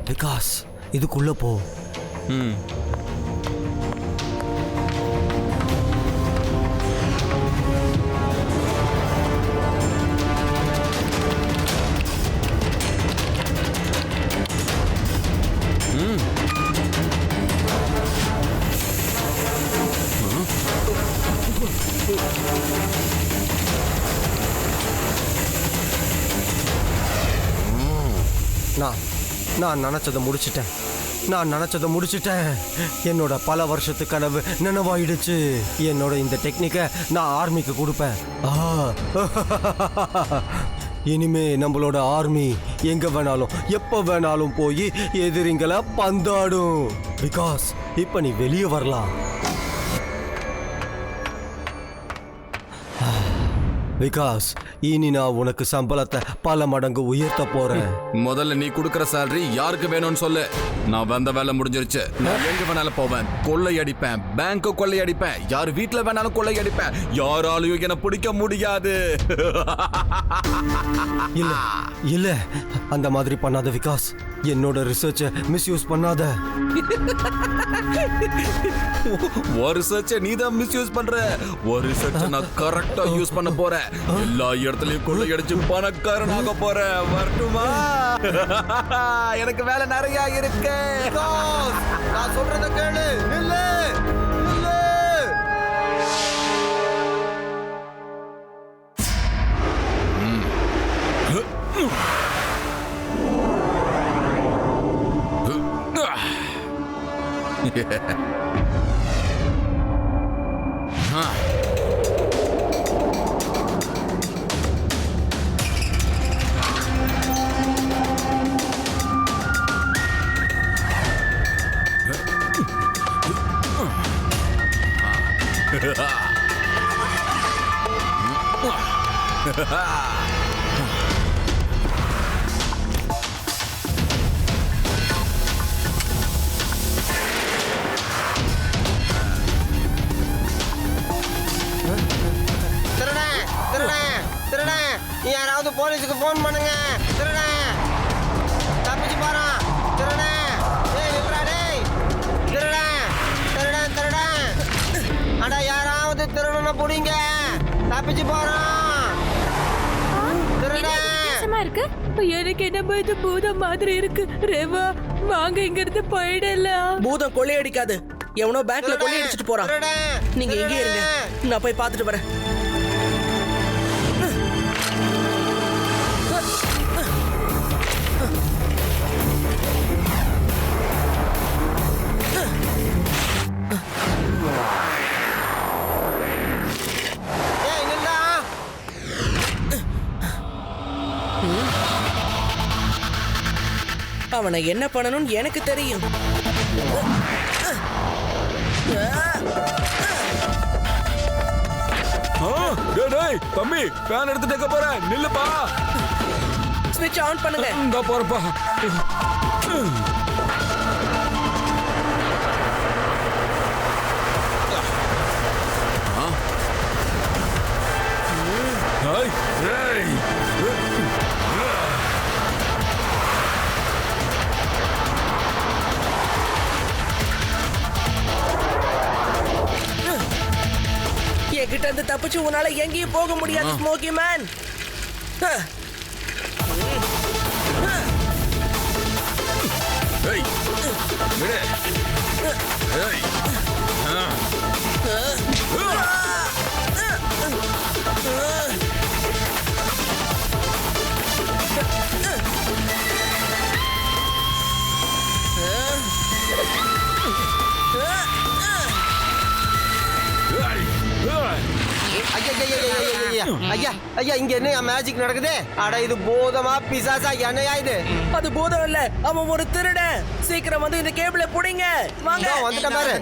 விகாஸ் இதுக்குள்ள போ. நான் நினைச்சதை முடிச்சிட்டேன். என்னோட பல வருஷத்து கனவு நினைவாயிடுச்சு. என்னோட இந்த டெக்னிக்கை நான் ஆர்மிக்கு கொடுப்பேன். இனிமே நம்மளோட ஆர்மி எங்க வேணாலும் எப்ப வேணாலும் போய் எதிரிங்களை பந்தாடும். பிகாஸ் இப்ப நீ வெளியே வரலாம். விகாஸ் இனி நான் உனக்கு சம்பளத்தை பல மடங்கு உயர்த்த போறேன். முதல்ல நீ கொடுக்கற சேலரி யாருக்கு வேணும்னு சொல்லு. நான் வந்த வேலை முடிஞ்சிருச்சு. நான் எங்க வேணாலும் போவேன், கொள்ளையடிப்பேன், பேங்க் கொள்ளையடிப்பேன், யார் வீட்டுல வேணாலும் கொள்ளையடிப்பேன். யாராலையும் என்ன பிடிக்க முடியாது. இல்ல இல்ல அந்த மாதிரி பண்ணாத விகாஸ். என்னோட ரிசர்ச்சை மிஸ்யூஸ் பண்ணாத. ஒரு ரிசர்ச்சை நீ தான் மிஸ்யூஸ் பண்ற. ஒரு ரிசர்ச்சை நான் கரெக்டா யூஸ் பண்ண போறேன். எல்லா இடத்துலயும் கொள்ளையடிச்சு பணக்காரனாக போறேன். வரட்டுமா? எனக்கு வேலை நிறைய இருக்கு. நான் சொல்றத கேளு. நில்லு நில்லு. யாராவது போலீஸுக்கு போன் பண்ணுங்க. தப்பிச்சு போறான். அடா யாராவது திருடனை புடிங்க. தப்பிச்சு போறான். இருக்கு. எனக்கு என்னமோ இது பூதம் மாதிரி இருக்கு. ரேவா வாங்க இங்க இருந்து போயிடலாம். பூதம் கொள்ளையடிக்காது. எவனோ பேங்க்ல கொள்ளையடிச்சிட்டு போறான். நீங்க எங்கே இருங்க, நான் போய் பார்த்துட்டு வரேன். அவனை என்ன பண்ணணும்னு எனக்கு தெரியும். தம்பி ஃபேன் எடுத்துட்டு போறேன். நில்லுப்பா. ஸ்விட்ச் ஆன் பண்ணுங்க. இந்த போறப்பா. என்கிட்ட இருந்து தப்பிச்சு உன்னால எங்கேயும் போக முடியாது ஸ்மோக்கி மேன். ஐயா ஐயா இங்க என்ன மேஜிக் நடக்குது? அட இது பூதமா பிசாசா என்னையா இது? அது பூதம் இல்ல, அவன் ஒரு திருடன். சீக்கிரம் வந்து இந்த கேபிள புடிங்க. வாங்க வந்துட்ட பாரு.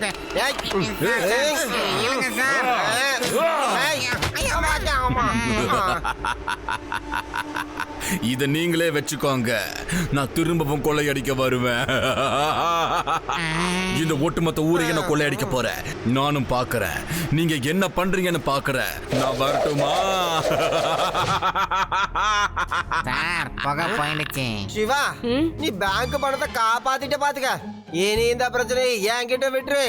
இத நீங்களே வச்சுக்கோங்க. நான் திரும்பவும் கொள்ளையடிக்க வருவேன். இந்த ஒட்டுமொத்த ஊரையும் நான் கொள்ளையடிக்க போறேன். நானும் பாக்குறேன் நீங்க என்ன பண்றீங்கன்னு பாக்குறேன். நான் வரட்டுமா? சார் புகை போயிடுச்சு. சிவா, நீ பேங்க் பணத்தை காப்பாத்திட்ட பாத்துக்க. இனி இந்த பிரச்சனை என்கிட்ட விட்டுரு.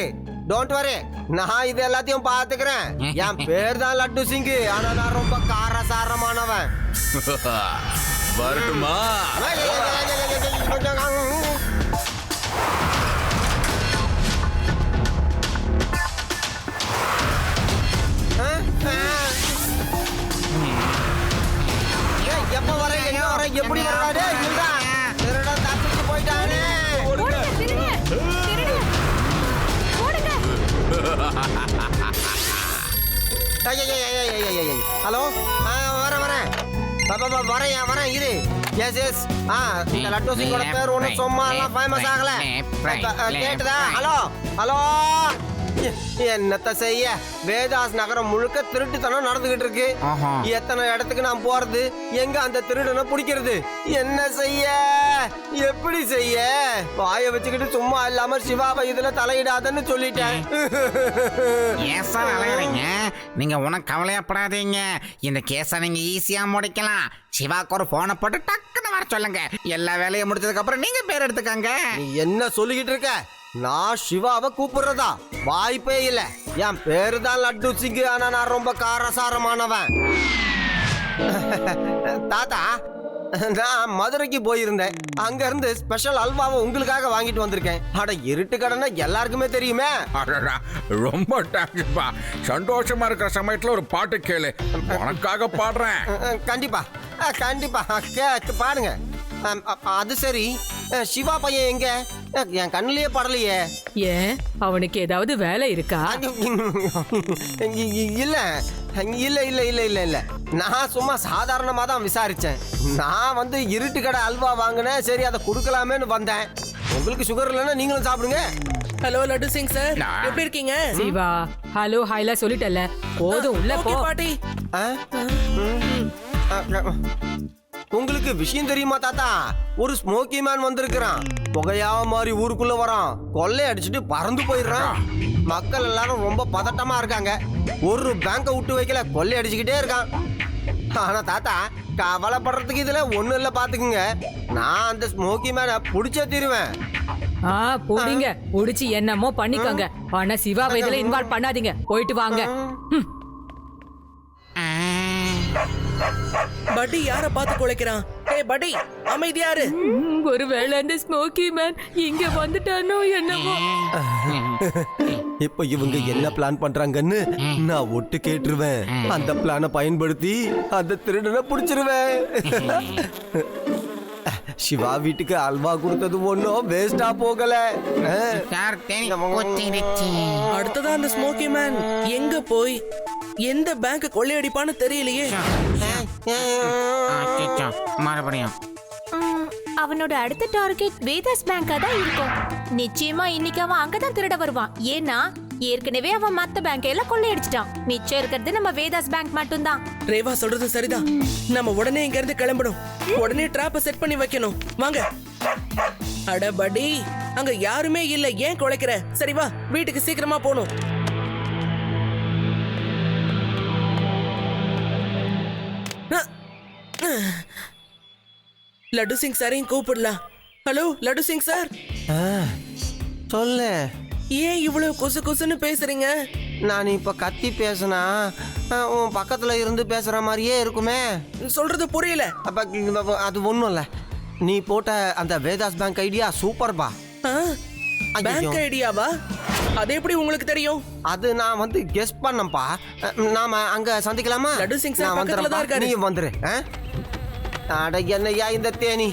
டோன்ட் வரி, நான் இது எல்லாத்தையும் பாத்துக்கிறேன். என் பேர் தான் லட்டு சிங், ஆனா நான் ரொம்ப காரசாரமானவன். வரட்டுமா? எப்ப வர என்ன வர எப்படி வராடே? இல்லடா, திருடன் தப்பிச்சு போயிட்டானே. ஹலோ, வரேன் வரேன் இரு. எஸ் எஸ், இந்த லட்டு சிங்கோட பேர் ஒன்றும் சும்மா எல்லாம் ஃபேமஸ் ஆகல. கேட்டுதா? ஹலோ ஹலோ, என்னத்த செய்ய, வேதாஸ் நகரம் முழுக்க திருட்டுத்தனம் நடந்துகிட்டு இருக்கு. எத்தனை இடத்துக்கு நான் போறது, எங்க அந்த திருடனை பிடிக்கிறது, என்ன செய்ய, எப்படி செய்ய? வாய வச்சுக்கிட்டு சும்மா இல்லாம சிவாவை இதுல தலையிடாதன்னு சொல்லிட்டேன். ஏன் சார் அழகிறீங்க? நீங்க உனக்கு கவலையப்படாதீங்க. இந்த கேஸை நீங்க ஈஸியா முடிக்கலாம். சிவாக்கு ஒரு போனை போட்டு டக்குன்னு வர சொல்லுங்க. எல்லா வேலையும் முடிச்சதுக்கு அப்புறம் நீங்க பேர் எடுத்துக்கங்க. நீ என்ன சொல்லிக்கிட்டு இருக்க? நான் சிவாவை கூப்பிடுறதா வாய்ப்பே இல்ல. என் பேரு தான் லட்டு சிங், ஆனா நான் ரொம்ப காரசாரமானவன். தாத்தா, நான் மதுரைக்கு போயிருந்தேன். அங்க இருந்து ஸ்பெஷல் அல்வாவை உங்களுக்காக வாங்கிட்டு வந்திருக்கேன். அட, இருட்டு கடனை எல்லாருக்குமே தெரியுமே. ரொம்ப தேங்க்ஸ்பா. சந்தோஷமா இருக்கிற சமயத்துல ஒரு பாட்டு கேளு, உனக்காக பாடுறேன். கண்டிப்பா கண்டிப்பா பாடுங்க. அது சரி, சிவா பையன் எங்க? என் கண்ணிலேயே படலையே. ஏன், அவனுக்கு ஏதாவது வேலை இருக்கா? இல்ல இல்ல இல்ல இல்ல இல்ல இல்ல நான் சும்மா சாதாரணமா தான் விசாரிச்சேன். நான் வந்து இருட்டு கடை அல்வா வாங்கினேன், சரி அதை கொடுக்கலாமேன்னு வந்தேன். உங்களுக்கு சுகர் இல்லைன்னா நீங்களும் சாப்பிடுங்க. ஹலோ லட்டு சிங் சார், எப்படி இருக்கீங்க? சிவா, ஹலோ ஹாய்லாம் சொல்லிட்டல, போதும் உள்ள போ. பாட்டி, உங்களுக்கு விஷயம் தெரியுமா தாத்தா? ஒரு ஸ்மோக்கி மேன் வந்திருக்கிறான். புகையா மாதிரி ஊருக்குள்ள வரான், கொள்ளை அடிச்சுட்டு பறந்து போயிடுறான். மக்கள் எல்லாரும் ரொம்ப பதட்டமா இருக்காங்க. ஒரு பேங்கை விட்டு வைக்கல, கொள்ளை அடிச்சுக்கிட்டே இருக்கான். ஆனா தாத்தா, கவலைப்படுறதுக்கு இதுல ஒண்ணும் இல்ல, பாத்துக்குங்க. நான் அந்த ஸ்மோக்கி மேனை புடிச்சே தீருவேன். புடிங்க, புடிச்சு என்னமோ பண்ணிக்கோங்க. ஆனா சிவாவை இதுல இன்வால்வ் பண்ணாதீங்க. போயிட்டு வாங்க. பட்டி யார பார்த்து குலைக்கிறான்? ஏய் பட்டி, அமைதியாரு. ஒருவேளை அந்த ஸ்மோக்கி மேன் இங்க வந்துட்டானோ என்னவோ. இப்ப இவங்க என்ன பிளான் பண்றாங்கன்னு நான் ஒட்டு கேட்டுருவேன். அந்த பிளானை பயன்படுத்தி அந்த திருடனை புடிச்சிருவேன். சிவா வீட்டுக்கு அல்வா கொடுத்தது ஒன்னும் வேஸ்டா போகல. சார் தேனி கொத்திடுச்சு. அடுத்ததா அந்த ஸ்மோக்கி மேன் எங்க போய் எந்த பேங்க் கொள்ளையடிப்பான்னு தெரியலையே. அச்சச்சோ, மறுபடியும் அவனோட அடுத்த டார்கெட் வேதாஸ் பேங்கா தான் இருக்கும். நிச்சயமா இன்னைக்கு அவன் அங்கதான் திருட வருவான். ஏன்னா ஏற்கனவே அவன் மத்த பேங்க் எல்லாம் கொள்ளையடிச்சிட்டான். மிச்சம் இருக்கிறது நம்ம வேதாஸ் பேங்க் மட்டும்தான். ரேவா சொல்றது சரிதான். நம்ம உடனே இங்க இருந்து கிளம்பணும். உடனே டிராப்ப செட் பண்ணி வைக்கணும். வாங்க. அட படி, அங்க யாருமே இல்ல, ஏன் குலைக்கிற? சரி வா, வீட்டுக்கு சீக்கிரமா போகணும். லட்டு சிங் சாரையும் கூப்பிடலாம். ஹலோ லட்டு சிங் சார், சொல்லு. ஏன் இவ்வளவு கொசு கொசுன்னு பேசுறீங்க? நான் இப்ப கத்தி பேசினா உன் பக்கத்துல இருந்து பேசுற மாதிரியே இருக்குமே. சொல்றது புரியல. அப்ப அது ஒண்ணும் இல்ல. நீ போட்ட அந்த வேதாஸ் பேங்க் ஐடியா சூப்பர்பா. பேங்க் ஐடியாவா? அது எப்படி உங்களுக்கு தெரியும்? அது நான் வந்து கெஸ் பண்ணப்பா. நாம அங்க சந்திக்கலாமா? லட்டு சிங் சார் பக்கத்துல தான் இருக்காரு. நீ வந்துரு. அட, என்னையா இந்த தேனி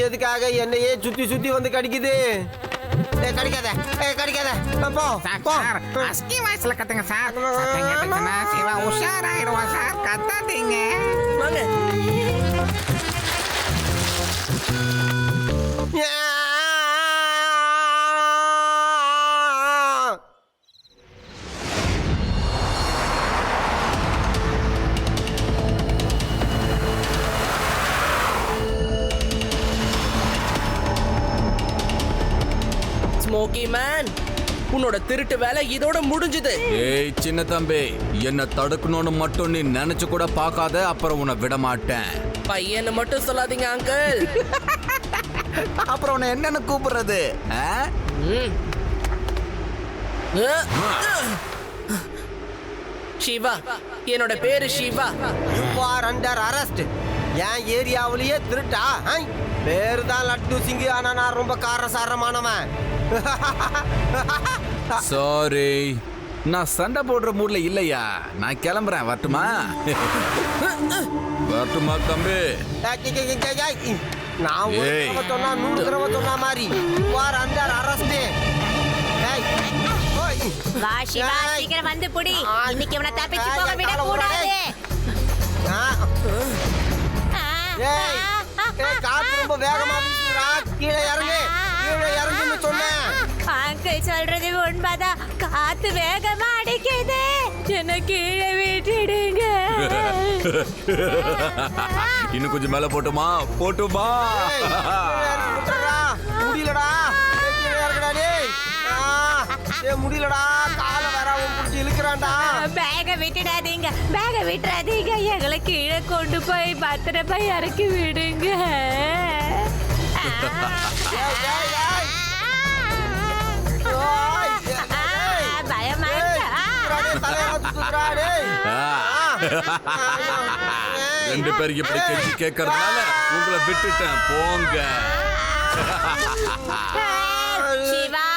எதுக்காக என்னையே சுத்தி சுத்தி வந்து கடிக்குது? கடிக்காத கடிக்காத, போ போ. அஸ்கி வாய்ஸ்ல கத்துங்க சார். சத்தம் கேட்டுச்சுன்னா சிவா உஷாராயிடுவான் சார். கத்தாதீங்க. வாங்க. ஸ்மோக்கி மேன், உன்னோட திருட்டு வேலை இதோட முடிஞ்சது. ஏய் சின்ன தம்பி, என்ன தடுக்கணும்னு மட்டும் நீ நினைச்சு கூட பார்க்காத, அப்புறம் உன்னை விட மாட்டேன். பையனை மட்டும் சொல்லாதீங்க அங்கிள். அப்புறம் உன்னை என்னன்னு கூப்பிடுறது? சிவா, என்னோட பேரு Siva. You are under arrest. என் ஏரியாவிலேயே திருட்டா? பேரு தான் லட்டு சிங்கு, ஆனா நான் ரொம்ப காரசாரமானவன். சாரி, நான் சண்டை போடுற மூட்ல இல்லையா. நான் கிளம்புறேன், வரட்டுமா? வரட்டுமா தம்பி? நான் ஒரு ஏய். தடவை சொன்னா 100 தடவை சொன்ன மாதிரி. You are under arrest. வா சிவா, சீக்கிரம் வந்து புடி. இன்னைக்கு இவனை தப்பிச்சு போக விட கூடாது. காத்து ரொம்ப வேகமா வீசுறா. கீழே இறங்கு, கீழே இறங்குன்னு சொன்னேன். அங்கிள் சொல்றது உண்மைதான். காத்து வேகமா அடிக்குது. என்ன கீழே விட்டுடுங்க. இன்னும் கொஞ்சம் மேல போட்டுமா? போட்டுமா? ஏய், கீழே இறக்கி விட்டுறா. முடியலடா. ஏய், கீழே இறங்குடா டேய். முடியலடா, காலை வேற அவன் பிடிச்சி இழுக்கிறான்டா. பேக விட்டுடாதீங்க, பேக விட்டுறாதீங்க. எங்களை கீழே கொண்டு போய் பத்திரமா இறக்கி விடுங்க. ஏய், ஏய், ஏய். ஓய், ஏய். பயமா ஏய், இருக்கா? சுத்துறா டேய், தலையில சுத்துறா டேய். ரெண்டு பேரும் இப்படி கெஞ்சி கேட்கறதுனால உங்களை விட்டுட்டேன், போங்க. சிவா,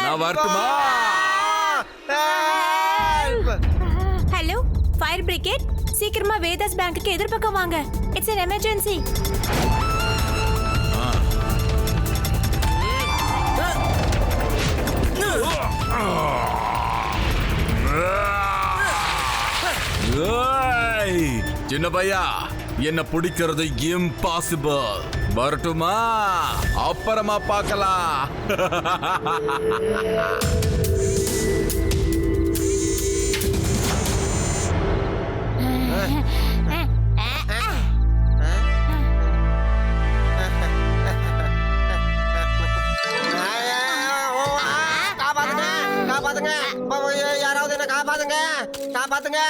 நான் வரட்டுமா? ஹலோ ஃபயர் பிரிகேட், சீக்கிரமா வேதாஸ் பேங்க்குக்கு எதிர்பக்கம் வாங்க. It's an emergency. ஏய், சின்ன பையா, என்ன பிடிக்கிறது இம்பாசிபிள். வரட்டுமா? அப்புறமா பார்க்கலாம். காப்பாத்துங்க, காப்பாத்துங்க. யாராவது என்ன காப்பாத்துங்க, காப்பாத்துங்க.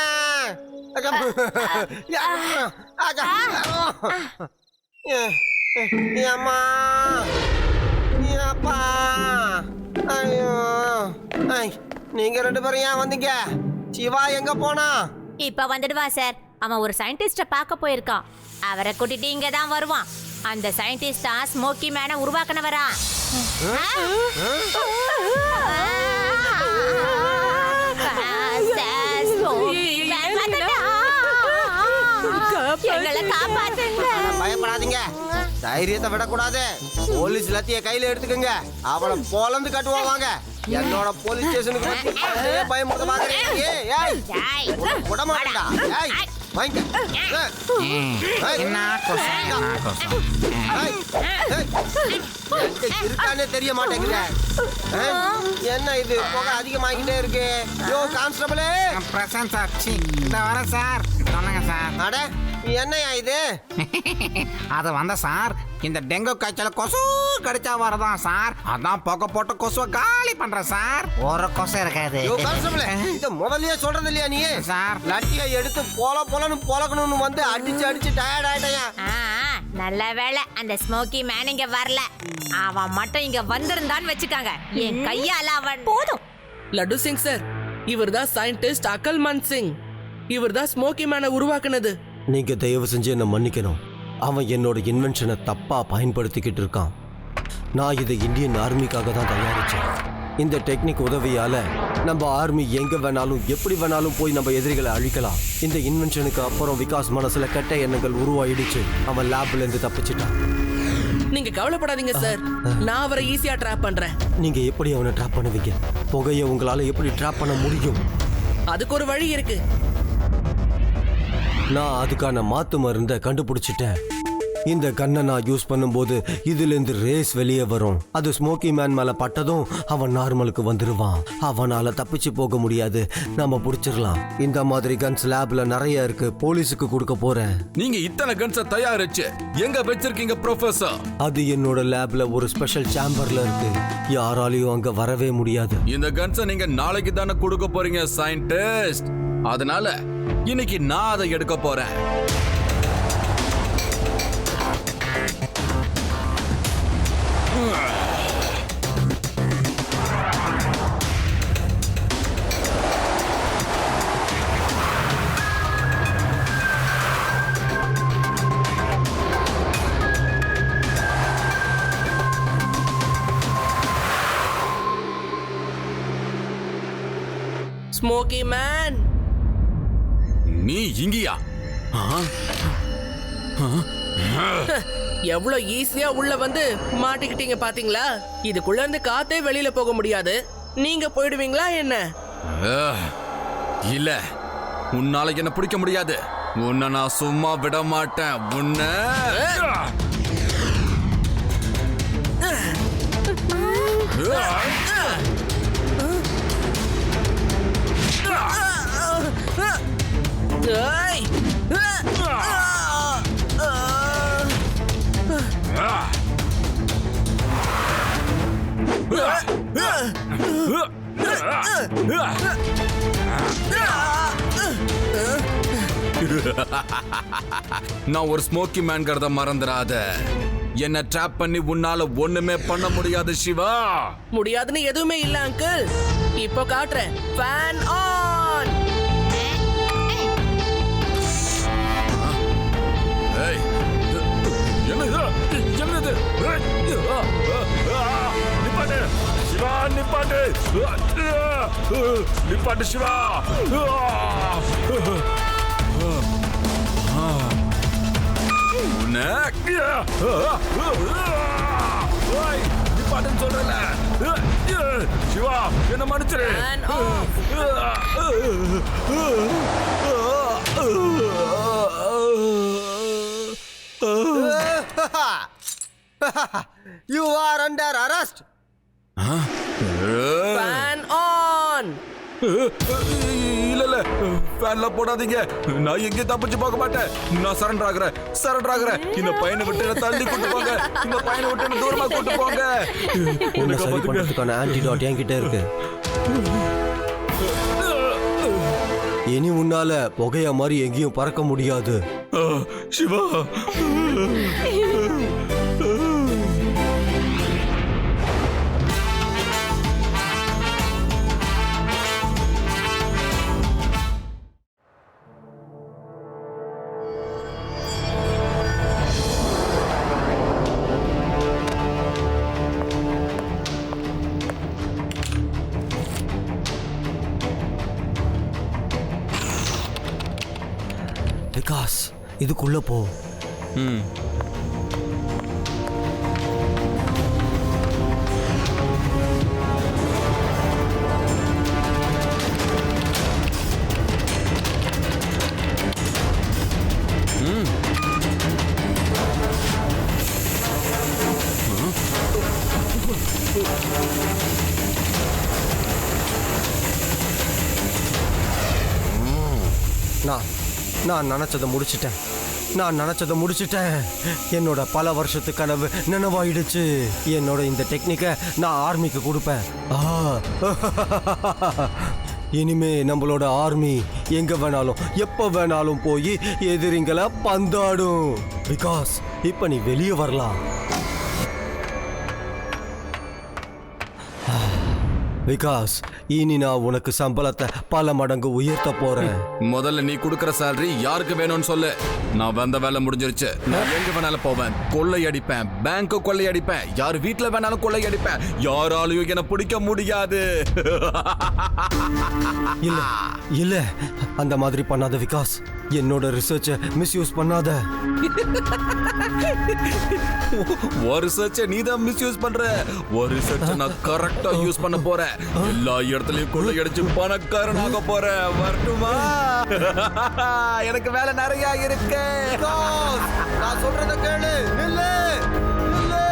அம்மா, அப்பா, ஐயோ. நீங்க ரெண்டு பேரும் ஏன் வந்தீங்க? சிவா எங்க போனா? இப்ப வந்துடுவா சார். அவன் ஒரு சயின்டிஸ்ட பார்க்க போயிருக்கான். அவரை கூட்டிட்டு இங்க தான் வருவான். அந்த சயின்டிஸ்டா ஸ்மோக்கி மேனை உருவாக்குனவரா. எங்களை காப்பாத்துங்க. பயப்படாதீங்க, தைரியத்தை விடக்கூடாது. போலீஸ் லத்திய கையில எடுத்துக்கங்க. அவளை பொலந்து கட்டுவாங்க. என்னோட போலீஸ் ஸ்டேஷனுக்கு பயமுறுத்த பாக்குறீங்க. டேய், விட மாட்டா. வாங்க. என்ன கோசம், என்ன கோசம்? இருக்கானே தெரிய மாட்டேங்குது. என்ன இது புகை அதிகமாகிட்டே இருக்கு. யோ கான்ஸ்டபிளே. பிரசாந்த் சார், இந்த வரேன் சார். சொல்லுங்க சார். அட, என்னையா இது? அது வந்த சார், இந்த டெங்கு காய்ச்சல கொசு கடிச்சா வரதான் சார். அதான் புகை போட்டு கொசுவை காலி பண்றேன் சார். ஒரு கொசு இருக்காது. யோ கான்ஸ்டபிளே, இத முதல்லயே சொல்றது இல்லையா நீ? சார், லட்டியை எடுத்து பொலன்னு பொலக்கணும்னு வந்து அடிச்சு டயர்ட் ஆயிட்டயா. நல்ல வேளை அந்த ஸ்மோக்கி மேன் இங்க வரல. அவன் மட்டும் இங்க வந்திருந்தான்னு வச்சுக்காங்க, என் கையால அவன் போதும். லட்டு சிங் சார், இவர்தான் சயின்டிஸ்ட் அகல்மன் சிங். இவர்தான் ஸ்மோக்கி மேனை உருவாக்குனது. நீங்க தயவு செஞ்சு என்ன மன்னிக்கணும். அவன் என்னோட இன்வென்ஷனை தப்பா பயன்படுத்திக்கிட்டு இருக்கான். நான் இதை இந்தியன் ஆர்மிக்காக தான் தயாரிச்சேன். இந்த டெக்னிக் உதவியால நம்ம ஆர்மி எங்க வேணாலும் எப்படி வேணாலும் போய் நம்ம எதிரிகளை அழிக்கலாம். இந்த இன்வென்ஷனுக்கு அப்புறம் விகாஸ் மனசுல கெட்ட எண்ணங்கள் உருவாயிடுச்சு. அவன் லேப்ல இருந்து தப்பிச்சிட்டான். நீங்க கவலைப்படாதீங்க சார், நான் அவரை ஈஸியா ட்ராப் பண்றேன். நீங்க எப்படி அவனை ட்ராப் பண்ணுவீங்க? புகையை உங்களால எப்படி ட்ராப் பண்ண முடியும்? அதுக்கு ஒரு வழி இருக்கு. நான் அதுக்கான மாத்து மருந்தை கண்டுபிடிச்சிட்டேன். இந்த கன்னை நான் யூஸ் பண்ணும்போது இதுல இருந்து ரேஸ் வெளியே வரும். அது ஸ்மோக்கி மேன் மேல பட்டதும் அவன் நார்மலுக்கு வந்துருவான். அவனால தப்பிச்சு போக முடியாது. நம்ம புடிச்சிடலாம். இந்த மாதிரி கன்ஸ் லேப்ல நிறைய இருக்கு. போலீஸுக்கு கொடுக்க போறேன். நீங்க இத்தனை கன்ஸ தயாரிச்சு எங்க வச்சிருக்கீங்க ப்ரொஃபசர்? அது என்னோட லேப்ல ஒரு ஸ்பெஷல் சேம்பர்ல இருக்கு. யாராலையும் அங்க வரவே முடியாது. இந்த கன்ஸ நீங்க நாளைக்கு தானே கொடுக்க போறீங்க சயின்டிஸ்ட். அதனால இன்னைக்கு நான் அதை எடுக்க போறேன். ஸ்மோக்கி மேன், நீ இங்கயா? எவ்வளவு ஈஸியா உள்ள வந்து மாட்டிக்கிட்டீங்க பாத்தீங்களா? இதுக்குள்ள இருந்து காத்தே வெளியில போக முடியாது. நீங்க போயிடுவீங்களா என்ன? இல்ல, உன்னால என்ன பிடிக்க முடியாது. உன்னை நான் சும்மா விட மாட்டேன். உன்னை ஏய்! நான் ஒரு ஸ்மோக்கி மேன்கிறத மறந்துடாத. என்ன ட்ராப் பண்ணி உன்னால ஒண்ணுமே பண்ண முடியாது சிவா. முடியாதுன்னு எதுவுமே இல்ல அங்கிள். இப்போ காட்டுறேன். Fan on. ஏய், என்னது? என்னது? நிப்பாட்டு சிவா, நிப்பாட்டு. நிப்பாட்டு சிவா. நிப்பாட்டுன்னு சொல்றல சிவா, என்ன மன்னிச்சிரு. Fan off. You are under arrest. Fan on. இல்ல இல்ல, ஃபேன்ல போடாதீங்க. நான் எங்க தப்பிச்சு போக மாட்டேன். நான் சரண்டர் ஆகுறேன். இந்த பையனை விட்டு என்ன தள்ளி கூட்டு போங்க. இந்த பையனை விட்டு என்ன தூரமா கூட்டு போங்க. உன்னை சரி பண்றதுக்கான ஆன்டிடாட் என்கிட்ட இருக்கு. இனி உன்னால புகைய மாதிரி எங்கேயும் பறக்க முடியாது. சிவா, விகாஸ், இதுக்குள்ள போ. நான் நினைச்சதை முடிச்சிட்டேன். என்னோட பல வருஷத்து கனவு நினைவாயிடுச்சு. என்னோட இந்த டெக்னிக்கை நான் ஆர்மிக்கு கொடுப்பேன். இனிமே நம்மளோட ஆர்மி எங்க வேணாலும் எப்ப வேணாலும் போய் எதிரிங்களை பந்தாடும். பிகாஸ் இப்ப நீ வெளியே வரலாம். விகாஸ், இனி நான் உனக்கு சம்பளத்தை பல மடங்கு உயர்த்த போறேன். முதல்ல நீ கொடுக்கற சேலரி யாருக்கு வேணும்னு சொல்லு. நான் வந்த வேலை முடிஞ்சிருச்சு. நான் எங்க வேணாலும் போவேன். கொள்ளையடிப்பேன், பேங்க் கொள்ளையடிப்பேன், யார் வீட்டுல வேணாலும் கொள்ளையடிப்பேன். யாராலையும் என்ன பிடிக்க முடியாது. இல்ல அந்த மாதிரி பண்ணாத விகாஸ். என்னோட ரிசர்ச்சை மிஸ்யூஸ் பண்ணாத. ஒரு ரிசர்ச்சை நீ தான் மிஸ்யூஸ் பண்ற. ஒரு ரிசர்ச்சை நான் கரெக்டா யூஸ் பண்ண போறேன். எல்லா இடத்துலயும் கொள்ளையடிச்சு பணக்காரனாக போறேன். வரட்டுமா? எனக்கு வேலை நிறைய இருக்கு. நான் சொல்றத கேளு. நில்லு நில்லு.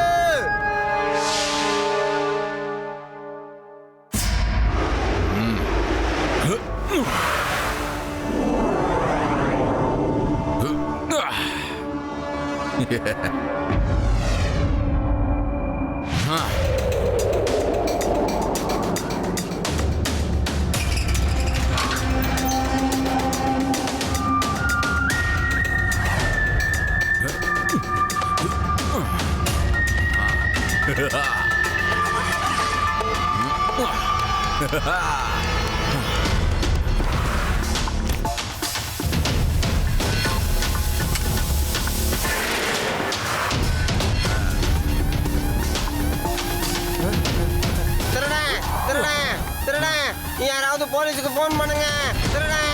யாராவது போலீஸுக்கு போன் பண்ணுங்க. திருடன்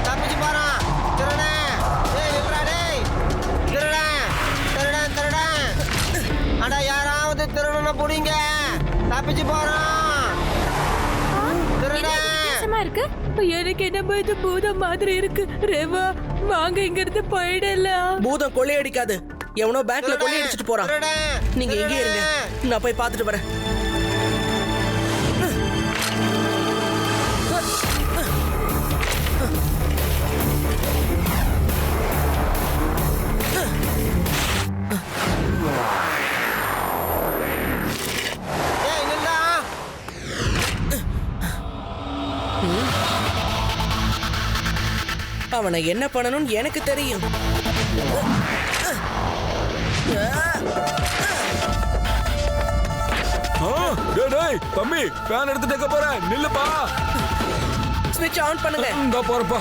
தப்பிச்சு போறான். திருடன் இல்லடா டேய். திருடன் திருடன் திருடன். அட யாராவது திருடனை புடிங்க. தப்பிச்சு போறான். திருடன். வித்தியாசமா இருக்கு. எனக்கு என்னமோ இது பூதம் மாதிரி இருக்கு. ரேவா வாங்க இங்க இருந்து போயிடலாம். பூதம் கொள்ளையடிக்காது. எவனோ பேங்க்ல கொள்ளையடிச்சிட்டு போறான். நீங்க எங்கே இருங்க, நான் போய் பார்த்துட்டு வரேன். அவனை என்ன பண்ணணும்னு எனக்கு தெரியும். தம்பி ஃபேன் எடுத்துட்டு போறேன். நில்லுப்பா. ஸ்விட்ச் ஆன் பண்ணுங்க. இந்த போறப்பா.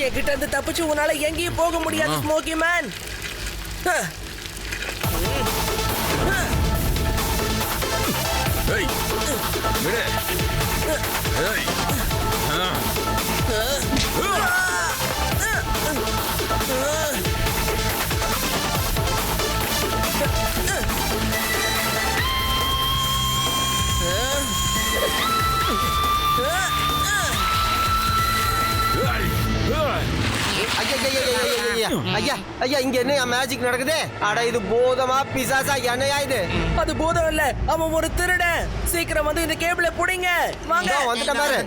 என்கிட்ட இருந்து தப்பிச்சு உன்னால எங்கேயும் போக முடியாது ஸ்மோக்கி மேன். ஐயா ஐயா இங்க என்ன மேஜிக் நடக்குது? அட இது பூதமா பிசாசா என்னையா இது? அது பூதம் இல்ல, அவன் ஒரு திருடன். சீக்கிரம் வந்து இந்த கேபிளை புடிங்க. வாங்க. வந்துட்ட பாரு.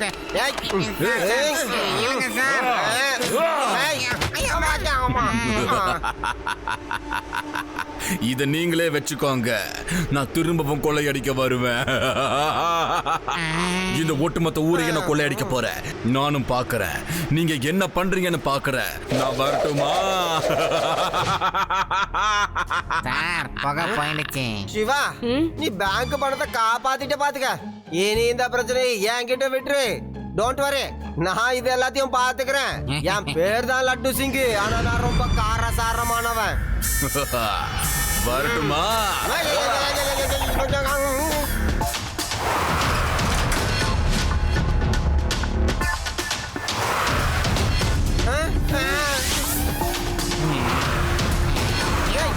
இத நீங்களே வச்சுக்கோங்க. நான் திரும்பவும் கொள்ளையடிக்க வருவேன். இந்த ஒட்டுமொத்த ஊரையே நான் கொள்ளையடிக்க போறேன். நானும் பாக்குறேன் நீங்க என்ன பண்றீங்கன்னு பாக்குறேன். நான் வரட்டுமா? சார் புகை போயிடுச்சு. சிவா நீ பேங்க் பணத்தை காப்பாத்திட்ட பாத்துக்க. இனி இந்த பிரச்சனை என்கிட்ட விட்டுரு. டோன்ட் வரி, நான் இது எல்லாத்தையும் பாத்துக்கிறேன். என் பேர் தான் லட்டு சிங். ஆனா நான் ரொம்ப காரசாரமானவன். வரட்டுமா?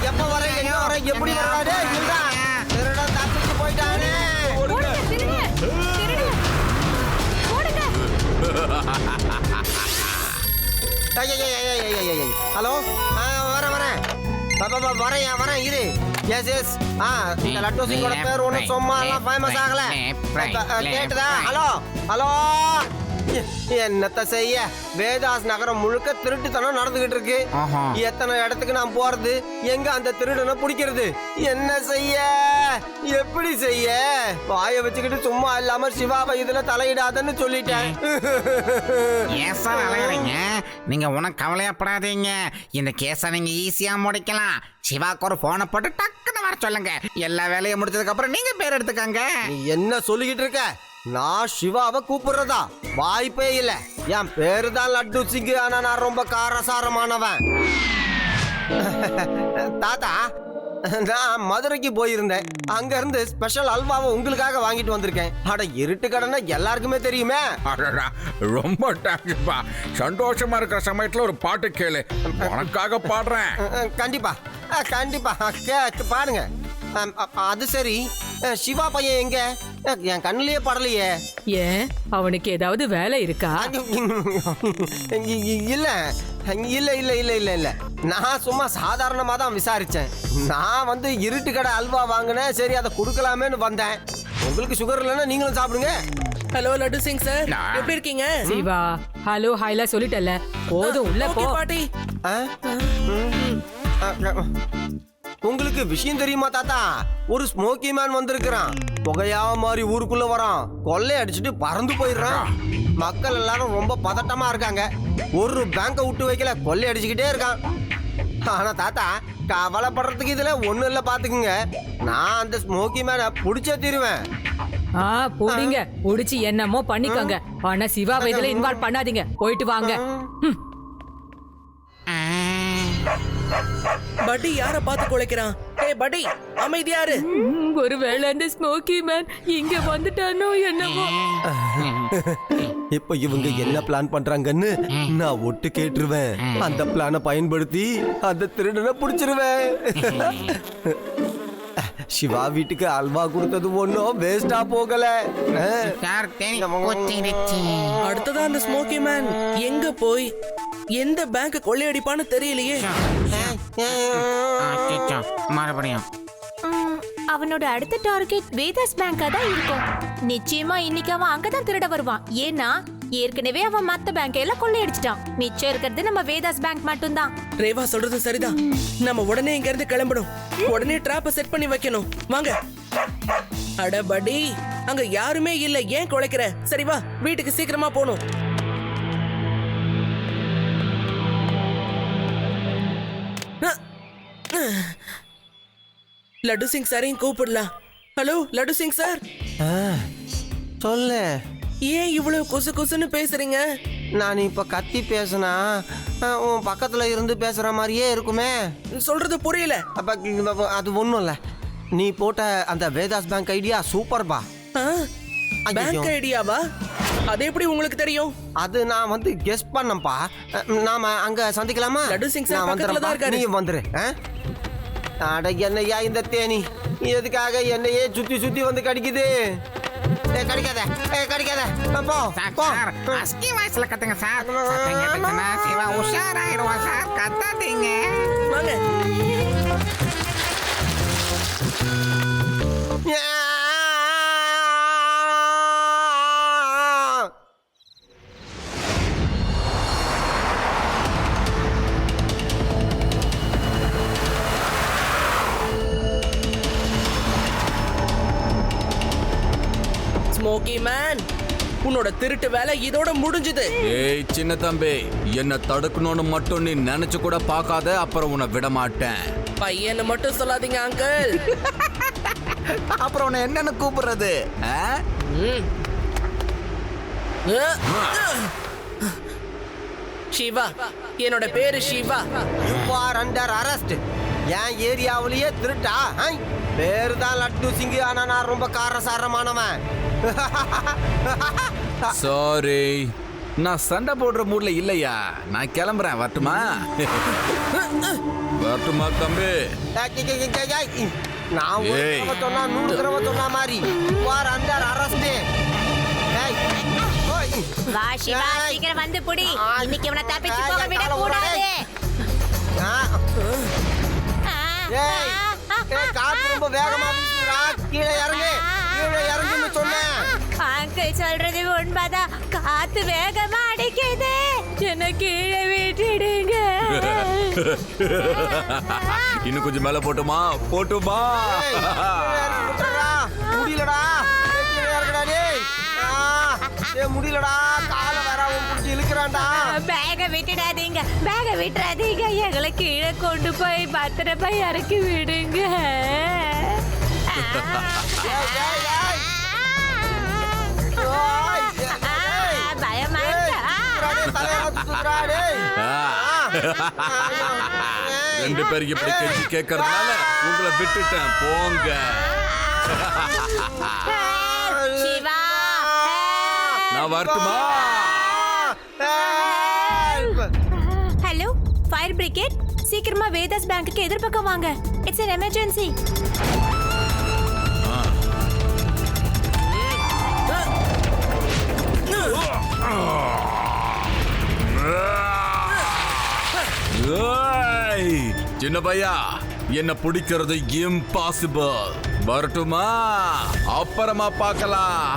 எப்ப வர என்ன வர எப்படி வராடே? இல்லடா திருடன் தப்பிச்சு போயிட்டானே. ஓடுங்க திருடன். திருடன். ஓடுங்க. ஹலோ வரேன் வரேன் இரு. எஸ் எஸ் இந்த லட்டு சிங்கோட பேர் ஒன்றும் சும்மா எல்லாம் ஃபேமஸ் ஆகல. கேட்டுதா? ஹலோ ஹலோ என்னத்த செய்ய, வேதாஸ் நகரம் முழுக்க திருட்டுத்தனம் நடந்துகிட்டு இருக்கு. ஆஹா. எத்தனை இடத்துக்கு நான் போறது, எங்க அந்த திருடனை பிடிக்கிறது, என்ன செய்ய, எப்படி செய்ய? வாய வச்சுக்கிட்டு சும்மா இல்லாம சிவாவை இதுல தலையிடாதன்னு சொல்லிட்டேன். ஏன் சார் அழகிறீங்க? நீங்க உனக்கு கவலையப்படாதீங்க. இந்த கேஸை நீங்க ஈஸியா முடிக்கலாம். சிவாக்கு ஒரு போனை போட்டு டக்குன்னு வர சொல்லுங்க. எல்லா வேலையும் முடிச்சதுக்கு அப்புறம் நீங்க பேர் எடுத்துக்கங்க. நீ என்ன சொல்லிக்கிட்டு இருக்க? நான் சிவாவை கூப்பிடுறதா வாய்ப்பே இல்ல. என் பேரு தான் லட்டு சிங்கு, ஆனா நான் ரொம்ப காரசாரமானவன். தாத்தா, நான் மதுரைக்கு போயிருந்தேன். அங்க இருந்து ஸ்பெஷல் அல்வாவை உங்களுக்காக வாங்கிட்டு வந்திருக்கேன். அட இருட்டு கடனை எல்லாருக்குமே தெரியுமே. அடடா, ரொம்ப தேங்க்ஸ்ப்பா. சந்தோஷமா இருக்கிற சமயத்துல ஒரு பாட்டு கேளு, உனக்காக பாடுறேன். கண்டிப்பா கண்டிப்பா பாடுங்க. அது சரி, சிவா பையன் எங்க? என் கண்ணிலேயே படலையே. ஏன் அவனுக்கு ஏதாவது வேலை இருக்கா? இல்ல இல்ல இல்ல இல்ல இல்ல இல்ல நான் சும்மா சாதாரணமா தான் விசாரிச்சேன். நான் வந்து இருட்டு கடை அல்வா வாங்கினேன், சரி அதை கொடுக்கலாமேன்னு வந்தேன். உங்களுக்கு சுகர் இல்லைன்னா நீங்களும் சாப்பிடுங்க. ஹலோ லட்டு சிங் சார், எப்படி இருக்கீங்க? சிவா ஹலோ ஹாய்லா சொல்லிட்டல, போதும் உள்ள போ. ஓகே பாட்டி. உங்களுக்கு விஷயம் தெரியுமா தாத்தா? ஒரு ஸ்மோக்கி மேன் வந்திருக்கிறான். புகையாவ மாதிரி ஊருக்குள்ள வரான், கொள்ளை அடிச்சுட்டு பறந்து போயிடுறான். மக்கள் எல்லாரும் ரொம்ப பதட்டமா இருக்காங்க. ஒரு பேங்கை விட்டு வைக்கல, கொள்ளை அடிச்சுக்கிட்டே இருக்கான். ஆனா தாத்தா, கவலைப்படுறதுக்கு இதுல ஒண்ணு இல்ல, பாத்துக்குங்க. நான் அந்த ஸ்மோக்கி மேனை புடிச்சே தீருவேன். புடிங்க, புடிச்சு என்னமோ பண்ணிக்கோங்க. ஆனா சிவாவை இதுல இன்வால்வ் பண்ணாதீங்க. போயிட்டு வாங்க. பட்டி யார பார்த்து குலைக்கிறான்? ஏய் பட்டி, அமைதியாரு. ஒருவேளை அந்த ஸ்மோக்கி மேன் இங்க வந்துட்டானோ என்னவோ. இப்ப இவங்க என்ன பிளான் பண்றாங்கன்னு நான் ஒட்டு கேட்டுருவேன். அந்த பிளானை பயன்படுத்தி அந்த திருடனை புடிச்சிருவேன். சிவா வீட்டுக்கு அல்வா கொடுத்தது ஒன்னும் வேஸ்டா போகல. அடுத்ததா அந்த ஸ்மோக்கி மேன் எங்க போய் எந்த பேங்க் கொள்ளையடிப்பான்னு தெரியலையே. மறுபடியும் அவனோட அடுத்த டார்கெட் வேதாஸ் பேங்கா தான் இருக்கும். நிச்சயமா இன்னைக்கு அவன் அங்கதான் திருட வருவான். ஏன்னா ஏற்கனவே அவன் மத்த பேங்க் எல்லாம் கொள்ளையடிச்சிட்டான். மிச்சம் இருக்கிறது நம்ம வேதாஸ் பேங்க் மட்டும்தான். ரேவா சொல்றது சரிதான். நம்ம உடனே இங்க இருந்து கிளம்பணும். உடனே டிராப்ப செட் பண்ணி வைக்கணும். வாங்க. அட படி, அங்க யாருமே இல்ல, ஏன் குலைக்கிற? சரி வா, வீட்டுக்கு சீக்கிரமா போணும். லட்டு சிங் சாரையும் கூப்பிடலாம். ஹலோ லட்டு சிங் சார், சொல்லு. ஏன் இவ்வளவு கொசு கொசுன்னு பேசுறீங்க? நான் இப்ப கத்தி பேசினா உன் பக்கத்துல இருந்து பேசுற மாதிரியே இருக்குமே. சொல்றது புரியல. அப்ப அது ஒண்ணும் இல்ல. நீ போட்ட அந்த வேதாஸ் பேங்க் ஐடியா சூப்பர்பா. பேங்க் ஐடியாவா? அது எப்படி உங்களுக்கு தெரியும்? அது நான் வந்து கெஸ் பண்ணப்பா. நாம அங்க சந்திக்கலாமா? லட்டு சிங் சார் பக்கத்துல தான் இருக்காரு. நீ வந்துரு. அட என்னையா இந்த தேனி, எதுக்காக என்னையே சுத்தி சுத்தி வந்து கடிக்குது? கடிக்காத கடிக்காத, போ போ. அஸ்கி வாய்ஸ்ல கத்துங்க சார். சத்தம் கேட்டுச்சுன்னா சிவா உஷாராயிடுவான் சார். கத்தாதீங்க. வாங்க. ஸ்மோக்கி மேன், உன்னோட திருட்டு வேலை இதோட முடிஞ்சது. ஏய் சின்ன தம்பி, என்ன தடுக்கணும்னு மட்டும் நீ நினைச்சு கூட பார்க்காத, அப்புறம் உன்னை விட மாட்டேன். பையனை மட்டும் சொல்லாதீங்க அங்கிள். அப்புறம் உன்னை என்னன்னு கூப்பிடுறது? சிவா, என்னோட பேரு Siva. You are under arrest. என் ஏரியாவிலேயே திருட்டா? பேரு தான் லட்டு சிங்கு, ஆனா நான் ரொம்ப காரசாரமானவன். சாரி, நான் சண்டை போடுற மூட்ல இல்லையா. நான் கிளம்புறேன். வரட்டுமா? வரட்டுமா தம்பி? நான் ஒரு தடவை சொன்னா 100 தடவை சொன்ன மாதிரி. You are under arrest. வா சிவா, சீக்கிரம் வந்து புடி. இன்னைக்கு இவனை தப்பிச்சு போக விட கூடாது. காத்து ரொம்ப வேகமா வீசுறா. கீழே இறங்கு, கீழே இறங்குன்னு சொன்னேன். அங்கிள் சொல்றது உண்மைதான். காத்து வேகமா அடிக்குது. என்ன கீழே விட்டுடுங்க. இன்னும் கொஞ்சம் மேல போட்டுமா? முடியலடா, கீழே இறக்குடா டேய். முடியலடா, கால வேற அவன் புடிச்சு இழுக்கிறான்டா. பேக விட்டுடாதீங்க, பேக விட்டுறாதீங்க. எங்களை கீழே கொண்டு போய் பத்திரமா இறக்கி விடுங்க. பயமா ரெண்டு பேருக்கு இப்படி கெஞ்சி கேட்கறதுனால உங்களை விட்டுட்டேன், போங்க. சிவா, நான் வரட்டுமா? ஹலோ ஃபயர் பிரிகேட், சீக்கிரமா வேதாஸ் பேங்க்குக்கு எதிர்பக்கம் வாங்க. It's an emergency. சின்ன பையா, என்ன பிடிக்கிறது இம்பாசிபிள். வரட்டுமா? அப்புறமா பார்க்கலாம்.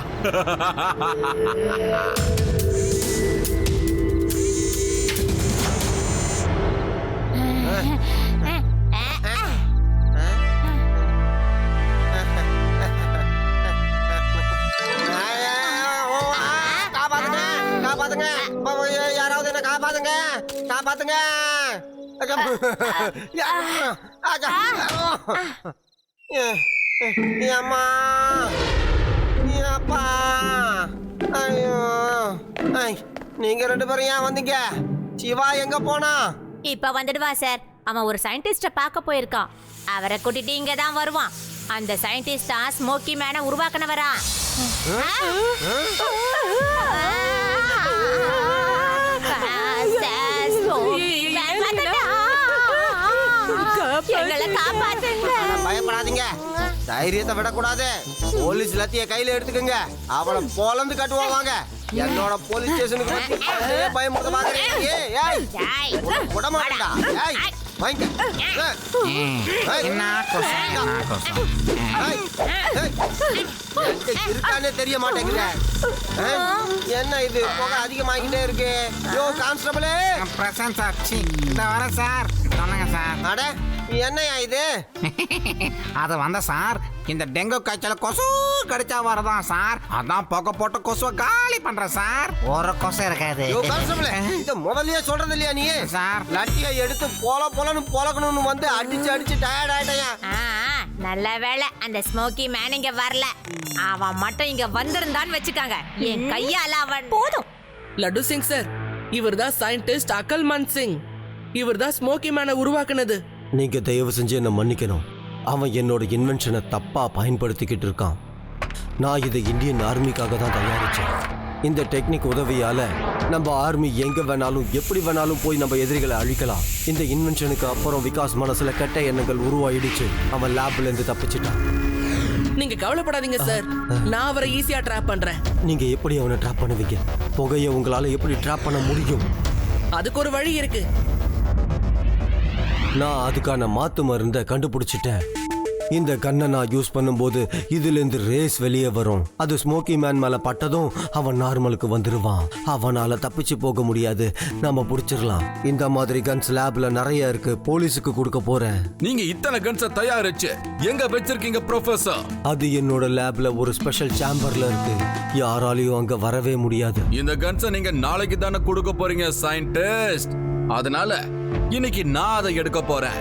காப்பாத்துங்க, யாராவது என்ன காப்பாத்துங்க, காப்பாத்துங்க. அம்மா, அப்பா, ஐயோ, நீங்க ரெண்டு பேரும் ஏன் வந்தீங்க? சிவா எங்க போனா? இப்ப வந்துடுவா சார். அவன் ஒரு சயின்டிஸ்ட பார்க்க போயிருக்கான். அவரை கூட்டிட்டு இங்க தான் வருவான். அந்த சயின்டிஸ்டா ஸ்மோக்கி மேனை உருவாக்குனவரா. பயப்படாதீங்க, தைரியத்தை விடக்கூடாது. போலீஸ் லத்திய கையில எடுத்துக்கங்க. அவளை பொலந்து கட்டுவாங்க. என்னோட போலீஸ் ஸ்டேஷனுக்கு பயமுறுத்த பாக்குறீங்க. விட மாட்டா. இருக்கானே தெரிய மாட்டேங்குது. என்ன இது புகை அதிகமாகிட்டே இருக்கு? யோ கான்ஸ்டபிளே. பிரசாந்த் சார், இந்த வர சார். சொல்லுங்க சார். அட என்னையா இது? அது வந்த சார், இந்த டெங்கு காய்ச்சல கொசு கடிச்சா வரதான் சார். அதான் புகை போட்டு கொசுவை காலி பண்றேன் சார். ஒரு கொசு இருக்காது. யோ கான்ஸ்டபிளே, இத முதல்லயே சொல்றது இல்லையா நீ? சார், லட்டியை எடுத்து பொலன்னு பொலக்கணும்னு வந்து அடிச்சு டயர்ட் ஆயிட்டேயா. நல்ல வேளை அந்த ஸ்மோக்கி மேன் இங்க வரல. அவன் மட்டும் இங்க வந்திருந்தான்னு வச்சுக்காங்க, என் கையால அவன் போதும். லட்டு சிங் சார், இவர்தான் சயின்டிஸ்ட் அகல்மன் சிங். இவர்தான் ஸ்மோக்கி மேனை உருவாக்குனது. நீங்க தயவு செஞ்சு என்ன மன்னிக்கணும். அவன் என்னோட இன்வென்ஷனை தப்பா பயன்படுத்திக்கிட்டு இருக்கான். நான் இதை இந்தியன் ஆர்மிக்காக தான் தயாரிச்சேன். இந்த டெக்னிக் உதவியால நம்ம ஆர்மி எங்க வேணாலும் எப்படி வேணாலும் போய் நம்ம எதிரிகளை அழிக்கலாம். இந்த இன்வென்ஷனுக்கு அப்புறம் விகாஸ் மனசுல கெட்ட எண்ணங்கள் உருவாயிடுச்சு. அவன் லேப்ல இருந்து தப்பிச்சிட்டான். நீங்க கவலைப்படாதீங்க சார், நான் அவரை ஈஸியா ட்ராப் பண்றேன். நீங்க எப்படி அவனை ட்ராப் பண்ணுவீங்க? புகையை உங்களால எப்படி ட்ராப் பண்ண முடியும்? அதுக்கு ஒரு வழி இருக்கு. நான் அதுக்கான மாத்து மருந்தை கண்டுபிடிச்சிட்டேன். இந்த கண்ணை நான் யூஸ் பண்ணும்போது இதுல இருந்து ரேஸ் வெளியே வரும். அது ஸ்மோக்கி மேன் மேல பட்டதும் அவன் நார்மலுக்கு வந்துருவான். அவனால தப்பிச்சு போக முடியாது. நம்ம புடிச்சிடலாம். இந்த மாதிரி கன்ஸ் லேப்ல நிறைய இருக்கு. போலீஸுக்கு கொடுக்க போறேன். நீங்க இத்தனை கன்ஸ தயாரிச்சு எங்க வச்சிருக்கீங்க ப்ரொஃபசர்? அது என்னோட லேப்ல ஒரு ஸ்பெஷல் சேம்பர்ல இருக்கு. யாராலையும் அங்க வரவே முடியாது. இந்த கன்ஸ நீங்க நாளைக்கு தானே கொடுக்க போறீங்க சயின்டிஸ்ட். அதனால இன்னைக்கு நான் அதை எடுக்க போறேன்.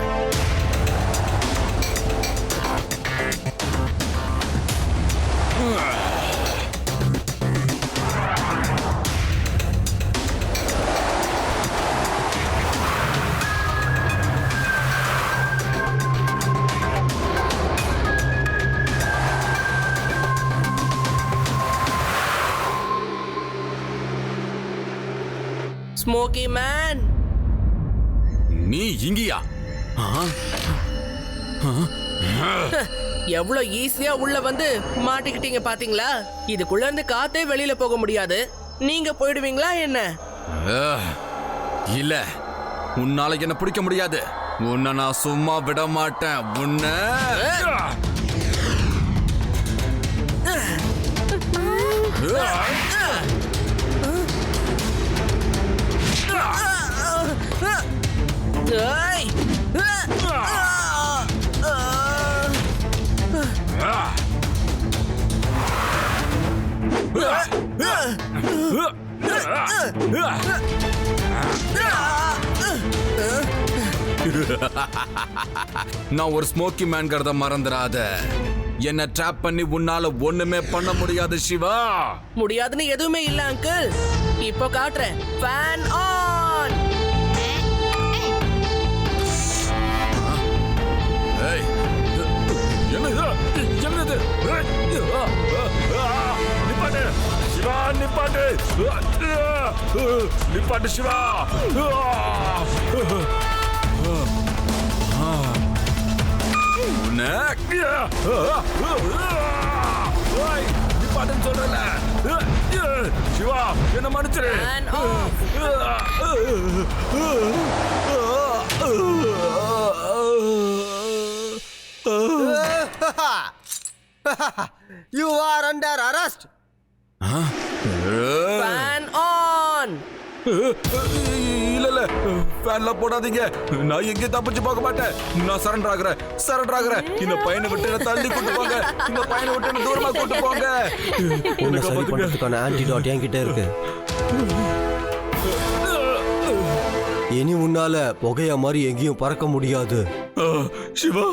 ஸ்மோக்கி மேன், நீ இங்கயா? எவ்வளவு ஈஸியா உள்ள வந்து மாட்டிக்கிட்டீங்க பாத்தீங்களா? இதுக்குள்ள இருந்து காத்தே வெளியில போக முடியாது. நீங்க போயிடுவீங்களா என்ன? இல்ல, உன்னால என்ன பிடிக்க முடியாது. உன்னை நான் சும்மா விட மாட்டேன். உன்னை ஏய். நான் ஒரு ஸ்மோக்கி மேன்கிறத மறந்துடாத. என்ன ட்ராப் பண்ணி உன்னால ஒண்ணுமே பண்ண முடியாது சிவா. முடியாதுன்னு எதுவுமே இல்ல அங்கிள். இப்போ காட்டுறேன். Fan on. ஏய், என்னது என்னது? நிப்பாட்டு சிவா, நிப்பாட்டு நிப்பாட்டு சிவா. நிப்பாட்டுன்னு சொல்றல சிவா, என்ன மன்னிச்சிரு. Fan off. You are under arrest. Fan on. இல்ல இல்ல, ஃபேன்ல போடாதீங்க. நான் எங்க தப்பிச்சு போக மாட்டேன். நான் சரண்டர் ஆகுறேன். இந்த பையனை விட்டு என்ன தள்ளி கூட்டு போங்க. இந்த பையனை விட்டு என்ன தூரமா கூட்டு போங்க. உன்னை சரி பண்றதுக்கான ஆன்டிடாட் என்கிட்ட இருக்கு. இனி உன்னால புகையா மாதிரி எங்கேயும் பறக்க முடியாது. சிவா